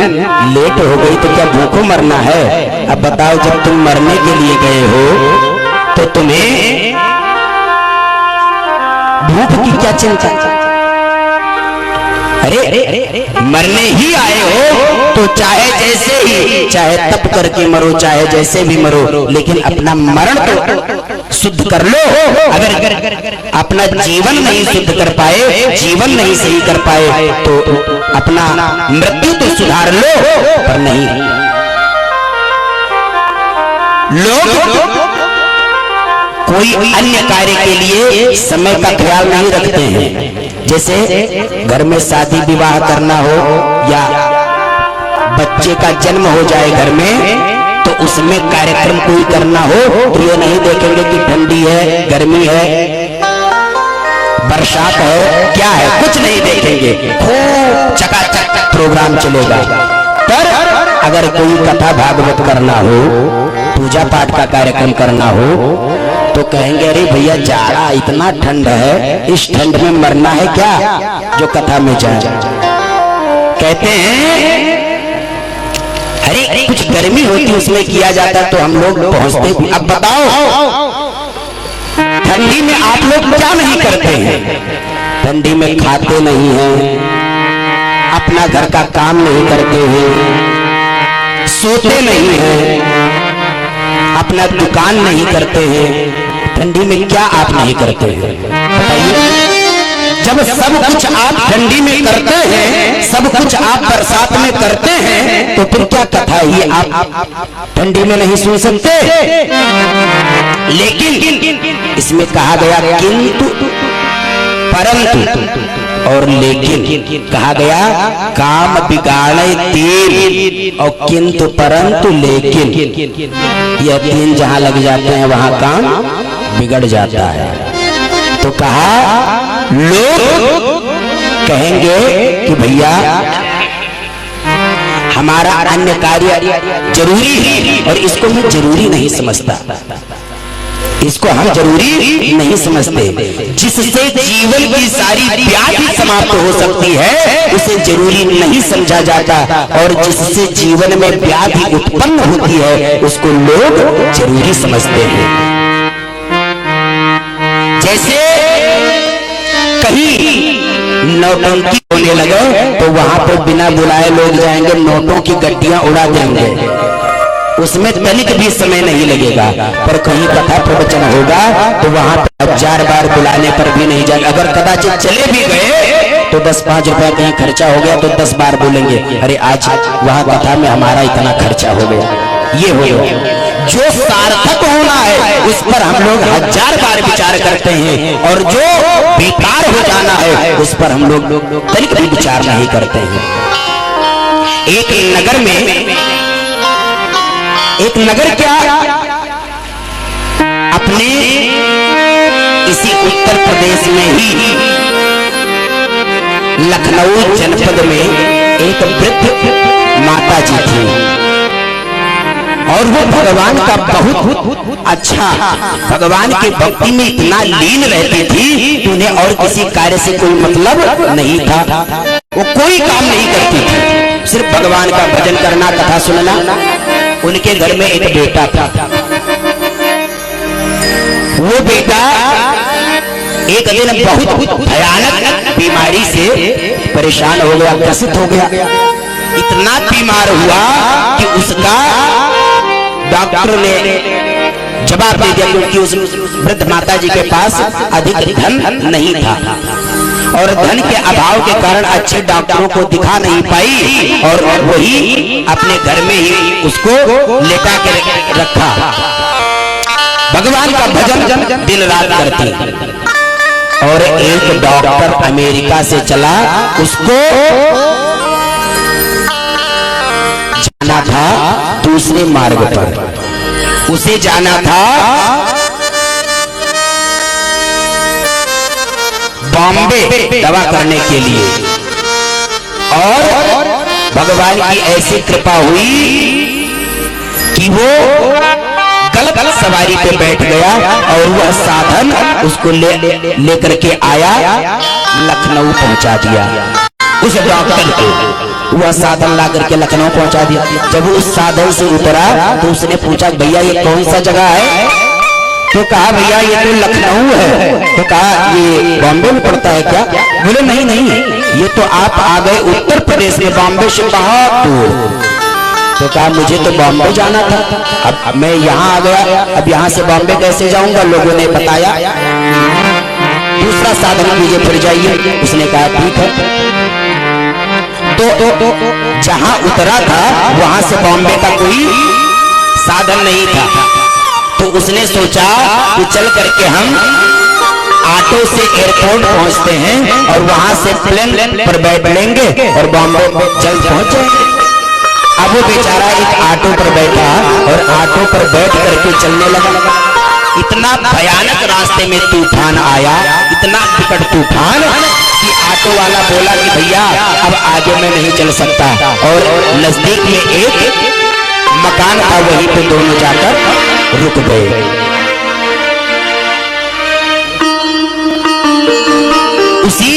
लेट हो गई तो क्या भूखों मरना है? अब बताओ, जब तुम मरने के लिए गए हो तो तुम्हें भूख की क्या चिंता? अरे मरने ही आए हो तो चाहे जैसे ही, चाहे तप करके मरो, चाहे जैसे भी मरो, लेकिन अपना मरण तो शुद्ध कर लो। अगर अपना जीवन नहीं शुद्ध कर पाए, जीवन नहीं सही कर पाए, तो अपना मृत्यु तो सुधार लो। पर नहीं, लोग कोई अन्य कार्य के लिए समय का ख्याल नहीं रखते हैं। जैसे घर में शादी विवाह करना हो या बच्चे का जन्म हो जाए घर में, तो उसमें कार्यक्रम कोई करना हो तो ये नहीं देखेंगे कि ठंडी है, गर्मी है, बरसात है, क्या है, कुछ नहीं देखेंगे। खूब चकाचक प्रोग्राम चलेगा। पर अगर कोई कथा भागवत करना हो, पूजा पाठ का कार्यक्रम करना हो, तो कहेंगे अरे भैया जाड़ा, इतना ठंड है, इस ठंड में मरना है क्या जो कथा में जाए? कहते हैं अरे कुछ गर्मी होती उसमें किया जाता तो हम लोग पहुंचते भी। अब बताओ, ठंडी में आप लोग क्या नहीं करते हैं? ठंडी में खाते नहीं हैं, अपना घर का काम नहीं करते हैं, सोते नहीं हैं, अपना दुकान नहीं करते हैं। ठंडी में क्या आप नहीं करते हैं बताइए? जब सब कुछ आप ठंडी में करते हैं, सब कुछ आप बरसात में करते हैं, तो फिर क्या कथा ये आप ठंडी में नहीं सुन सकते? लेकिन इसमें कहा गया किंतु परंतु और लेकिन कहा गया, काम बिगाड़े तीन और किंतु परंतु लेकिन, यह तीन जहां लग जाते हैं वहां काम बिगड़ जाता है। तो कहा लोग कहेंगे कि भैया हमारा अन्य कार्य जरूरी है और इसको मैं जरूरी नहीं समझता, इसको हम जरूरी नहीं समझते। जिससे जीवन की सारी व्याधि समाप्त हो सकती है उसे जरूरी नहीं समझा जाता, और जिससे जीवन में व्याधि उत्पन्न होती है उसको लोग जरूरी समझते हैं। जैसे कहीं नौटंकी होने लगे तो वहां पर बिना बुलाए लोग जाएंगे, नोटों की गड्डियां उड़ा देंगे, उसमें तनिक भी समय नहीं लगेगा। पर कहीं कथा प्रवचन होगा तो वहां पर 1000 बार बुलाने पर भी नहीं जाएगा। अगर कदाचित चले भी गए तो 10-5 रुपया कहीं खर्चा हो गया तो 10 बार बोलेंगे, अरे आज वहां कथा में हमारा इतना खर्चा हो गया। ये हो गया जो सार्थक होना है उस पर हम लोग 1000 बार विचार करते हैं, और जो बेकार हो जाना है उस पर हम लोग तनिक भी विचार नहीं करते हैं। एक नगर क्या अपने इसी उत्तर प्रदेश में ही लखनऊ जनपद में एक वृद्ध माता जी थी, और वो भगवान का बहुत अच्छा, भगवान के भक्ति में इतना लीन रहती थी कि उन्हें और किसी कार्य से कोई मतलब नहीं था। वो कोई काम नहीं करती थी, सिर्फ भगवान का भजन करना, कथा सुनना। उनके घर में एक बेटा था। वो बेटा एक दिन बहुत भयानक बीमारी से परेशान हो गया, ग्रसित हो गया। इतना बीमार हुआ कि उसका डॉक्टर ने जवाब दे दिया, क्योंकि उस वृद्ध माता जी के पास अधिक धन नहीं था, और धन के अभाव के कारण अच्छे डॉक्टरों को दिखा नहीं पाई, और वही अपने घर में ही उसको लेटा के रखा। भगवान का भजन दिन रात करती, और एक डॉक्टर अमेरिका से चला, उसको जाना था दूसरे मार्ग पर, उसे जाना था बॉम्बे दवा करने के लिए, और भगवान की ऐसी कृपा हुई कि वो गलत सवारी पे बैठ गया और वह साधन उसको लेकर के आया, लखनऊ पहुंचा दिया। उस डॉक्टर को वह साधन ला करके लखनऊ पहुंचा दिया। जब उस साधन से उतरा तो उसने पूछा भैया ये कौन सा जगह है? तो कहा भैया ये तो लखनऊ है। तो कहा ये बॉम्बे में पड़ता है क्या? बोले नहीं नहीं, ये तो आप आ गए उत्तर प्रदेश में, बॉम्बे से बहुत दूर। तो कहा मुझे तो बॉम्बे जाना था, अब मैं यहाँ आ गया, अब यहाँ से बॉम्बे कैसे जाऊंगा? लोगों ने बताया दूसरा साधन कीजिए फिर जाइए। उसने कहा ठीक है। तो जहाँ उतरा था वहां से बॉम्बे का कोई साधन नहीं था, तो उसने सोचा कि चल करके हम ऑटो से एयरपोर्ट पहुंचते हैं और वहां से प्लेन पर बैठ लेंगे और बॉम्बे जल्द पहुंच जाएंगे। अब वो बेचारा एक ऑटो पर बैठा और ऑटो पर बैठ करके चलने लगा। इतना भयानक रास्ते में तूफान आया, इतना विकट तूफान कि ऑटो वाला बोला कि भैया अब आगे मैं नहीं चल सकता, और नजदीक में एक मकान था, वहीं पे दोनों जाकर रुक गए। उसी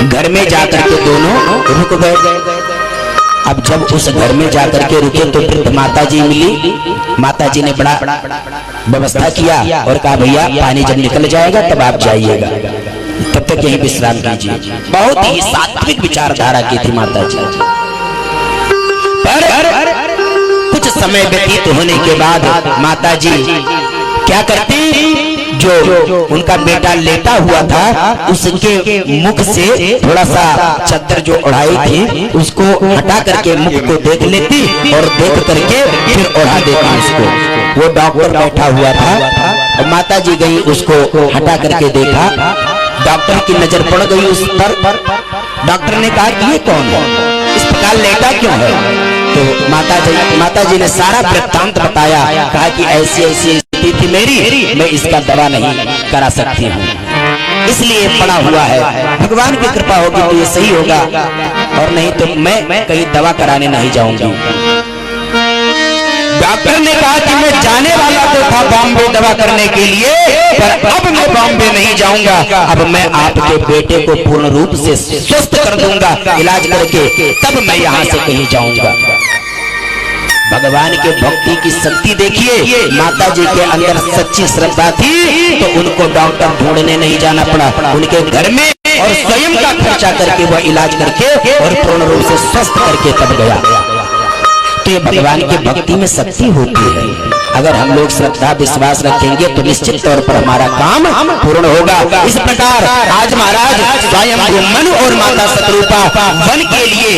घर में जाकर के दोनों रुक गए। अब जब उस घर में जाकर के रुके तो फिर माता जी मिली। माता जी ने बड़ा व्यवस्था किया और कहा भैया पानी जब निकल जाएगा तब आप जाइएगा, तब तक यही विश्राम कीजिए। बहुत ही सात्विक विचारधारा की थी माता जी। पर कुछ समय व्यतीत होने के बाद माता जी क्या करती, जो उनका बेटा लेटा हुआ था उसके मुख से थोड़ा सा चद्दर जो ओढ़ाई थी उसको हटा करके मुख को देख लेती और देख करके फिर ओढ़ा देती उसको। वो डॉक्टर बैठा हुआ था और माता जी गई, उसको हटा करके देखा, डॉक्टर की नजर पड़ गई उस पर। डॉक्टर ने कहा कि ये कौन है, इस प्रकार लेटा क्यों है? तो माता जी ने सारा वृत्तांत बताया। कहा कि ऐसी ऐसी स्थिति थी मेरी, मैं इसका दवा नहीं करा सकती हूँ, इसलिए पड़ा हुआ है। भगवान की कृपा होगी तो ये सही होगा, और नहीं तो मैं कहीं दवा कराने नहीं जाऊंगी। डॉक्टर ने कहा कि मैं जाने वाला तो था बॉम्बे दवा करने के लिए, पर अब मैं बॉम्बे नहीं जाऊंगा। अब मैं आपके बेटे को पूर्ण रूप से स्वस्थ कर दूंगा इलाज करके, तब मैं यहाँ से कहीं जाऊंगा। भगवान के भक्ति की शक्ति देखिए, माता जी के अंदर सच्ची श्रद्धा थी तो उनको डॉक्टर ढूंढने नहीं जाना पड़ा, उनके घर में और स्वयं का खर्चा करके वह इलाज करके और पूर्ण रूप से स्वस्थ करके तब गया। तो ये भगवान की भक्ति में शक्ति होती है। अगर हम लोग श्रद्धा विश्वास रखेंगे तो निश्चित तौर पर हमारा काम पूर्ण होगा। इस प्रकार आज महाराज स्वयं मनु और माता शतरूपा वन के लिए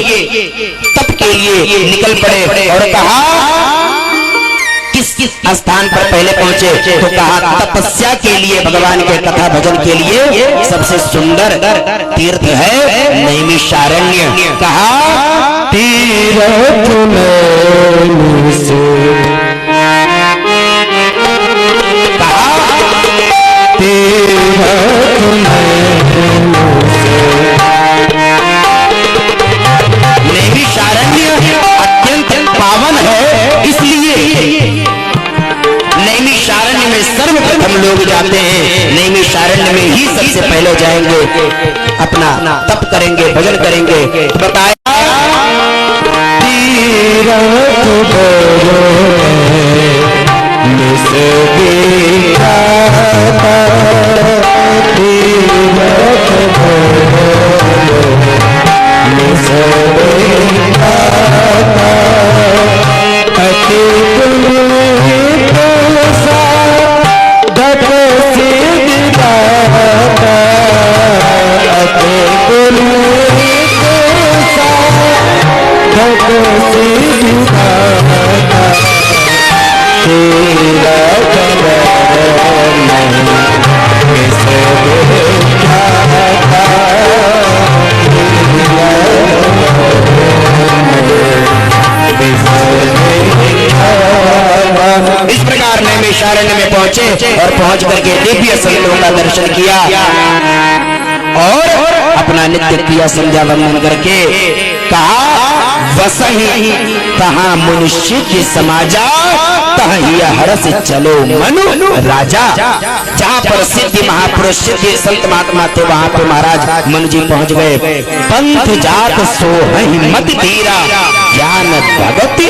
तप के लिए निकल पड़े और कहा किस किस स्थान पर पहले पहुंचे? तो कहा तपस्या के लिए, भगवान के कथा भजन के लिए सबसे सुंदर तीर्थ है नैमिषारण्य। कहा तीर्थ में से, कहा तीर्थ नैमिषारण्य अत्यंत पावन है, इसलिए नैमिषारण्य में सर्वप्रथम लोग जाते हैं। नैमिषारण्य में ही सबसे पहले जाएंगे, अपना तप करेंगे, भजन करेंगे। तो बताया तीर्थ नैमिषारण्य में पहुंचे और पहुंच करके दिव्य संतों का दर्शन किया। और अपना नित्य क्रिया संध्या वंदन करके कहा वसही तहाँ मनुष्य के समाजा तहाँ हरस चलो मनु राजा। जहाँ पर सिद्धि महापुरुष सिद्धि संत महात्मा थे वहां पे महाराज मनु जी पहुंच गए। पंथ जात सोहहि मत धीरा ज्ञान भगति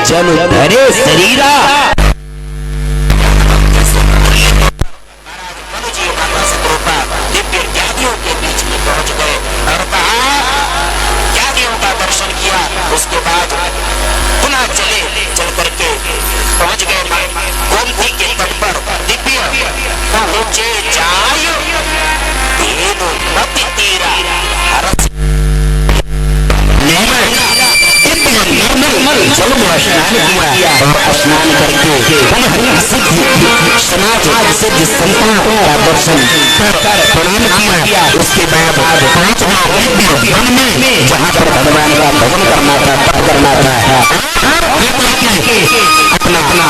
जन धरे शरीरा। उसके बाद पुनः चल करके पहुंच गए गोमती के तट पर। दिव्य पहुंचे जाय तेनु मति तीरा हरस निर्मल जल में स्नान किया और स्नान करके पुनः समाज सिद्ध संतों का दर्शन कर प्रणाम किया। उसके बाद 5 वन में जहाँ पर भगवान का भजन करना था तप करना था अपना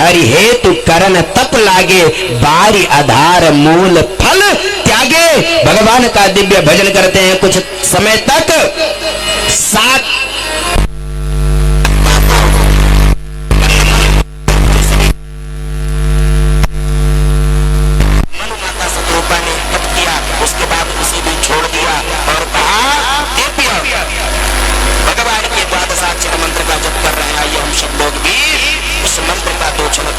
हरि हेतु करन तप लागे बारी आधार मूल फल त्यागे। भगवान का दिव्य भजन करते हैं कुछ समय तक। 7 मनु माता सतरूपा ने तप किया। उसके बाद उसे भी छोड़ दिया और कहा दिव्य भगवान के 12 मंत्र का जप कर रहे हैं। आइए हम सब लोग भी उस मंत्र का 2 झलक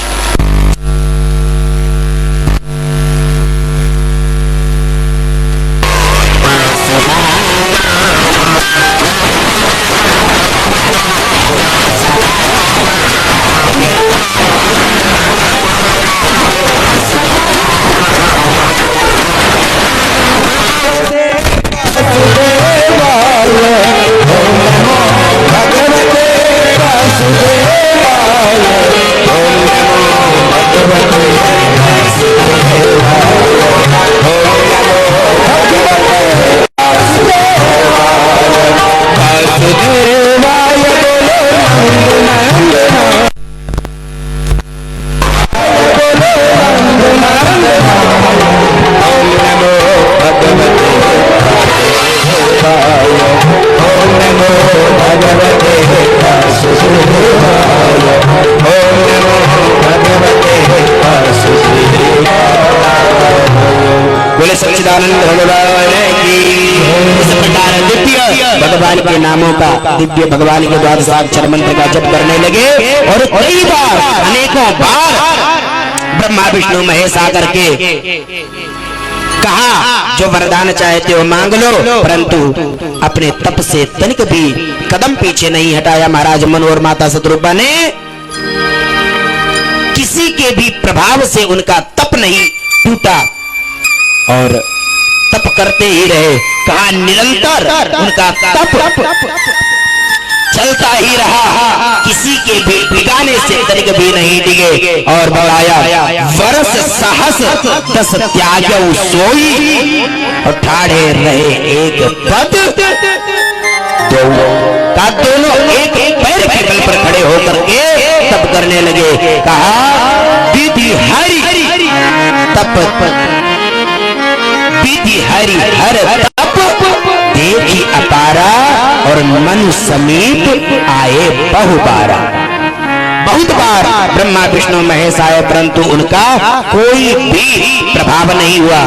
सच्चिदानंद भगवान की। इस प्रकार दिव्य भगवान के नामों का दिव्य भगवान के 12 मंत्र का जप करने लगे और कई बार अनेकों बार ब्रह्मा विष्णु महेश आकर के कहा जो वरदान चाहते हो मांग लो, परंतु अपने तप से तनिक भी कदम पीछे नहीं हटाया महाराज मनु और माता सतरूपा ने। किसी के भी प्रभाव से उनका तप नहीं टूटा और तप करते ही रहे। कहा निरंतर उनका तप चलता ही रहा, किसी के भी बिगाने से तनिक भी नहीं डिगे। और बढ़ाया वर्ष सहस 10 त्याग सोई और ठाड़े रहे एक पद। दोनों एक पैर के बल पर खड़े होकर के तप करने लगे। कहा विधि हरि तप विधि हरि हर तप देखी अपारा और मन समीप आए बहुबारा। बहुत बार ब्रह्मा विष्णु महेश आए परंतु उनका कोई भी प्रभाव नहीं हुआ।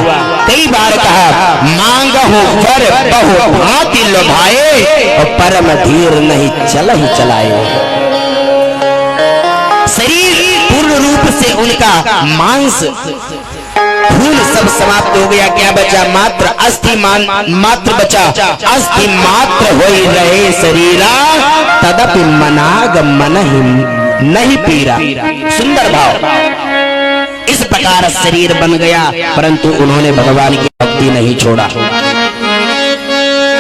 कई बार कहा मांगहु वर बहु भांति लोभाए और परम धीर नहीं चल ही चलाए। शरीर पूर्ण रूप से उनका मांस फूल सब समाप्त हो गया, क्या बचा? मात्र अस्थि मात्र बचा। अस्थि मात्र होई रहे शरीरा, तदपि मनाग मन ही नहीं पीरा। सुंदर भाव। इस प्रकार शरीर बन गया, परंतु उन्होंने भगवान की भक्ति नहीं छोड़ा।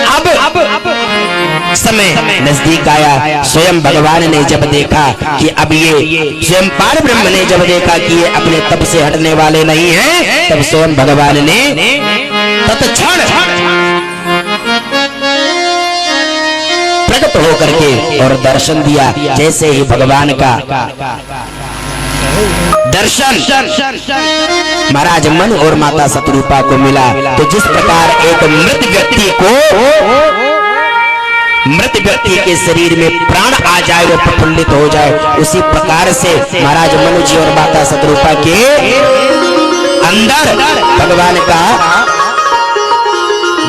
अब समय नजदीक आया। स्वयं भगवान ने जब देखा कि अब ये स्वयं पार ब्रह्म ने जब देखा कि ये अपने तप से हटने वाले नहीं हैं, तब स्वयं भगवान ने तत्क्षण प्रकट होकर के और दर्शन दिया। जैसे ही भगवान का दर्शन महाराज मनु और माता शतरूपा को मिला, तो जिस प्रकार एक मृत व्यक्ति के शरीर में प्राण आ जाए, वो प्रफुल्लित हो जाए, उसी प्रकार से महाराज मनु जी और माता शतरूपा के अंदर भगवान का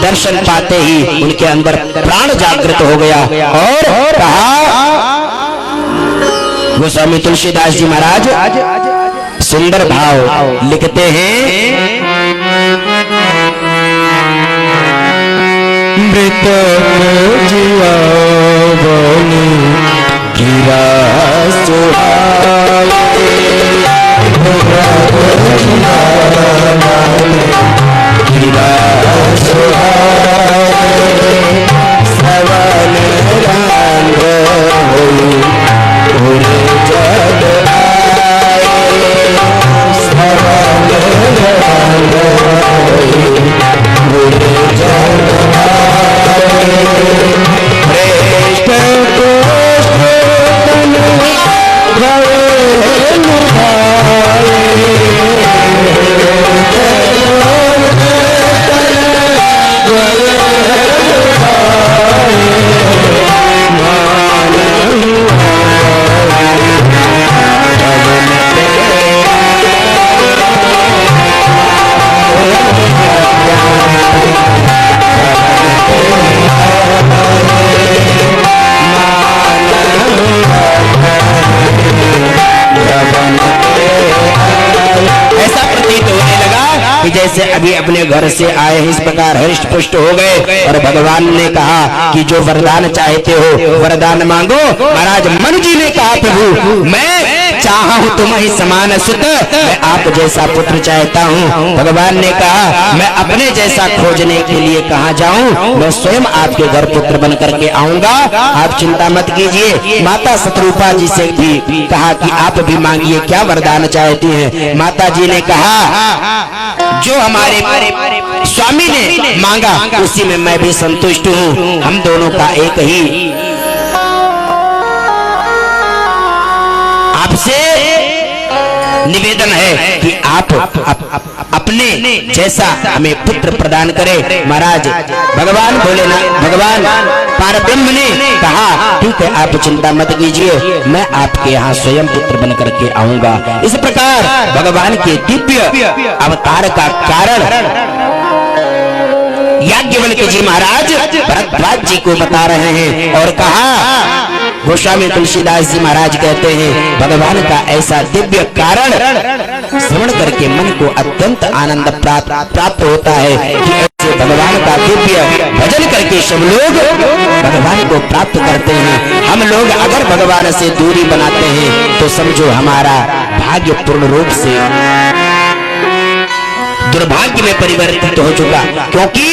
दर्शन पाते ही उनके अंदर प्राण जागृत हो गया। और कहा गोस्वामी तुलसीदास जी महाराज सुंदर भाव लिखते हैं, मृत जीवनी गिरा सुहाए, गिरा सुहाए, सवन रंग उरे जग आए, सवन रंग उरे जग जैसे अभी अपने घर से आए इस प्रकार हृष्ट पुष्ट हो गए। और भगवान ने कहा कि जो वरदान चाहते हो वरदान मांगो। महाराज मनु जी ने कहा, प्रभु मैं चाहा हूँ तुम ही समान सुत, मैं आप जैसा पुत्र चाहता हूँ। भगवान ने कहा, मैं अपने जैसा खोजने के लिए कहाँ जाऊँ, मैं स्वयं आपके घर पुत्र बन करके आऊंगा, आप चिंता मत कीजिए। माता शतरूपा जी से भी कहा कि आप भी मांगिए, क्या वरदान चाहती हैं। माता जी ने कहा, जो हमारे स्वामी ने मांगा उसी में मैं भी संतुष्ट हूँ। हम दोनों का एक ही आपसे निवेदन है कि आप अपने जैसा हमें पुत्र प्रदान करें। महाराज भगवान भोलेनाथ भगवान पारब्रह्म ने कहा, ठीक है आप चिंता मत कीजिए, मैं आपके यहाँ स्वयं पुत्र बन करके आऊंगा। इस प्रकार भगवान के दिव्य अवतार का कारण याज्ञवल्क्य जी महाराज भरद्वाज जी को बता रहे हैं। और कहा, गोस्वामी तुलसीदास जी महाराज कहते हैं, भगवान का ऐसा दिव्य कारण श्रवण करके मन को अत्यंत आनंद प्राप्त होता है कि ऐसे भगवान का दिव्य भजन करके सब लोग भगवान को प्राप्त करते हैं। हम लोग अगर भगवान से दूरी बनाते हैं तो समझो हमारा भाग्य पूर्ण रूप से दुर्भाग्य में परिवर्तित हो चुका, क्योंकि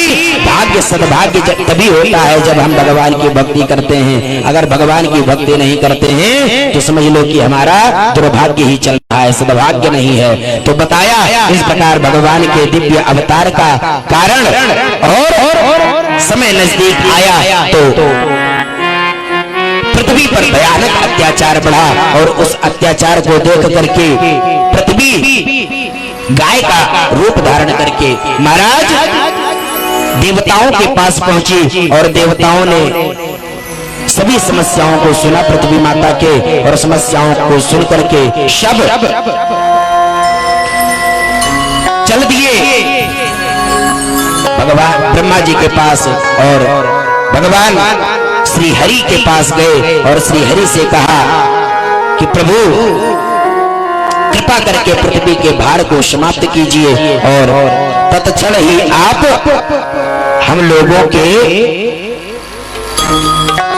भाग्य सद्भाग्य तभी होता है जब हम भगवान की भक्ति करते हैं। अगर भगवान की भक्ति नहीं करते हैं तो समझ लो कि हमारा दुर्भाग्य ही चल रहा है, सद्भाग्य नहीं है। तो बताया इस प्रकार भगवान के दिव्य अवतार का कारण। और समय नजदीक आया तो पृथ्वी पर भयानक अत्याचार बढ़ा, और उस अत्याचार को देख करके पृथ्वी गाय का रूप धारण करके महाराज देवताओं के पास पहुंची। और देवताओं ने सभी समस्याओं को सुना पृथ्वी माता के, और समस्याओं को सुन करके सब चल दिए भगवान ब्रह्मा जी के पास, और भगवान श्री हरि के पास गए और श्री हरि से कहा कि प्रभु कृपा करके पृथ्वी के भार को समाप्त कीजिए और तत्क्षण ही आप हम लोगों के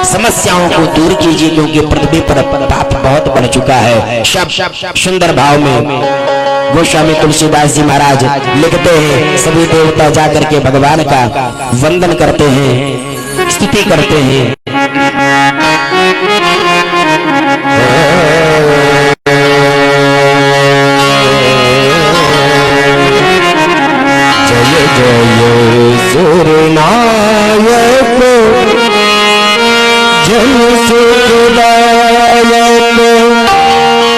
समस्याओं को दूर कीजिए, क्योंकि पृथ्वी पर पाप बहुत बढ़ चुका है। सब सुंदर भाव में गोस्वामी तुलसीदास जी महाराज लिखते हैं, सभी देवता जाकर के भगवान का वंदन करते हैं, स्तुति करते हैं। जय जय सूर्यनायक जन सुखदायक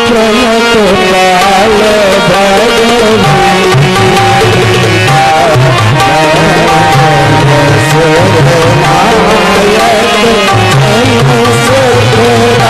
प्रणत काल भगवान सूर्यनायक जन सुखदायक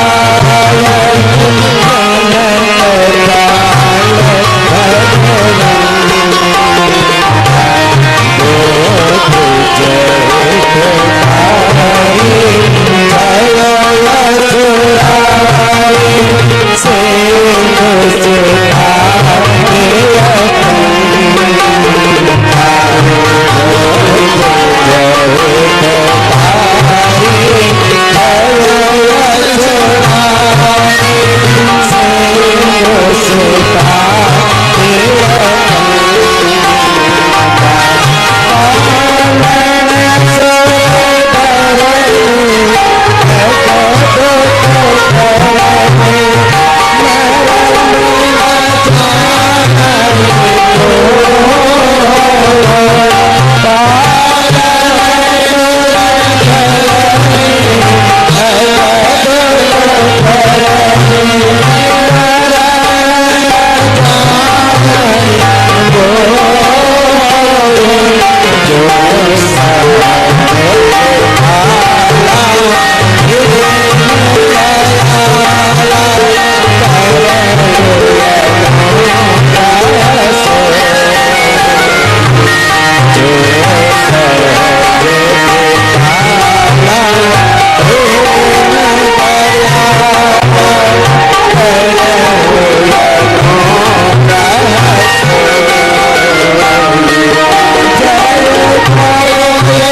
प्रणत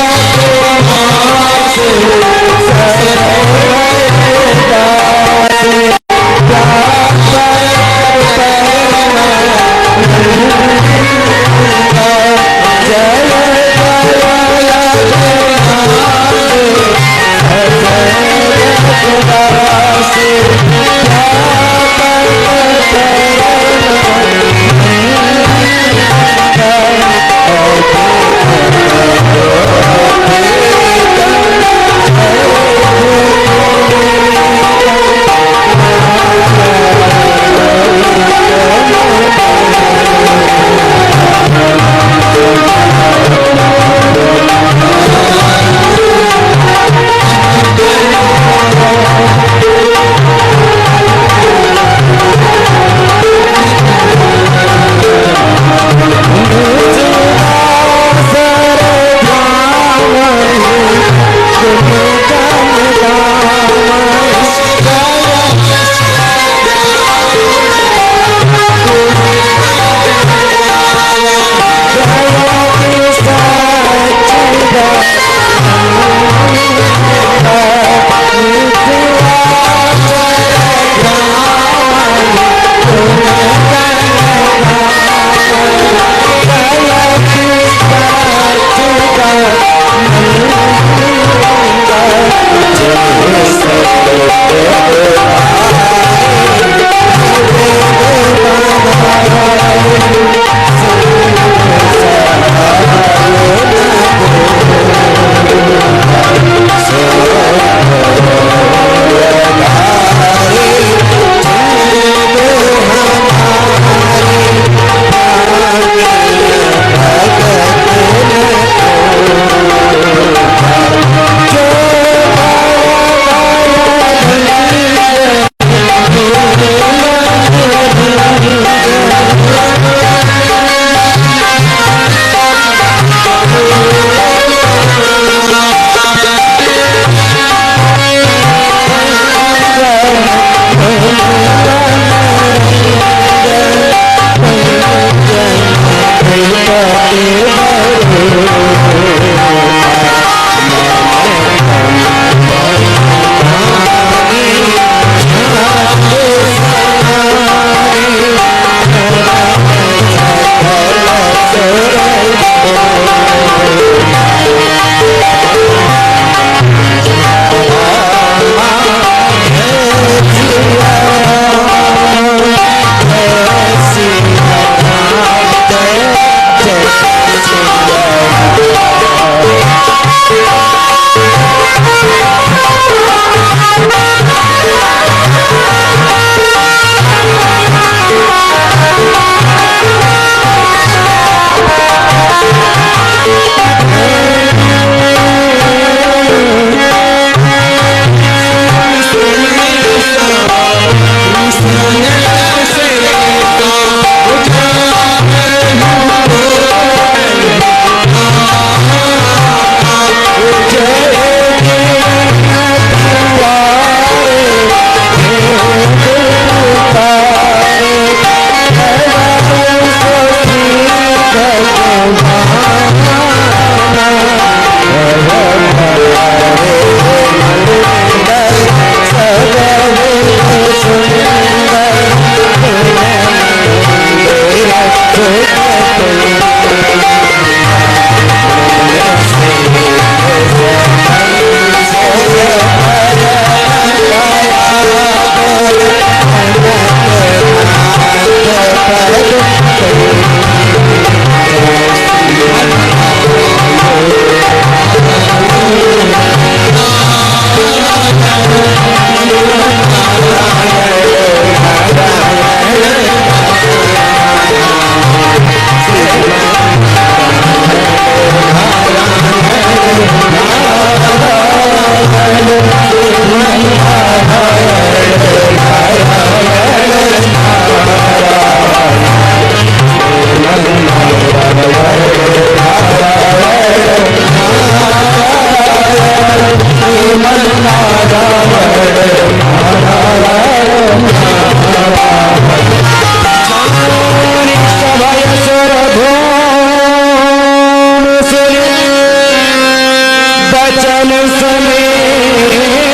काल समेत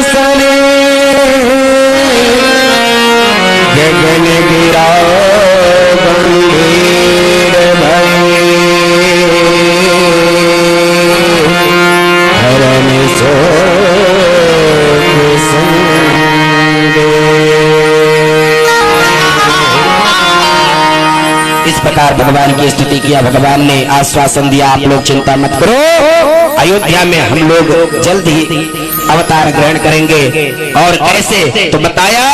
सने गगन गिरा गंभीर भई हरण शोक संगे। इस प्रकार भगवान की स्तुति किया। भगवान ने आश्वासन दिया, आप लोग चिंता मत करो, अयोध्या में हम लोग जल्द ही अवतार ग्रहण करेंगे। और कैसे तो बताया,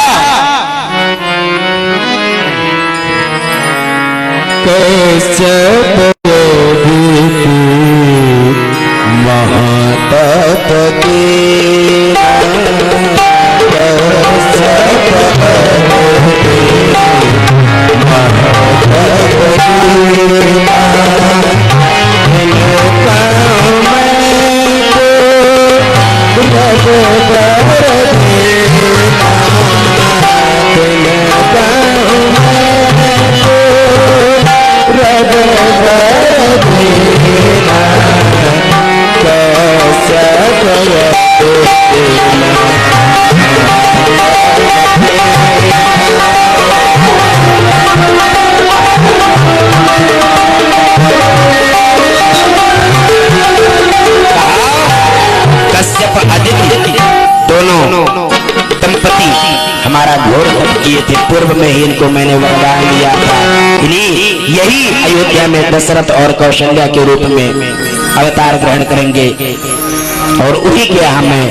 कश्यप महातप तेरा हमारा घोर तप किए थे। पूर्व में ही इनको मैंने वरदान दिया था, इन्हीं यही अयोध्या में दशरथ और कौशल्या के रूप में अवतार ग्रहण करेंगे और उन्हीं के यहाँ मैं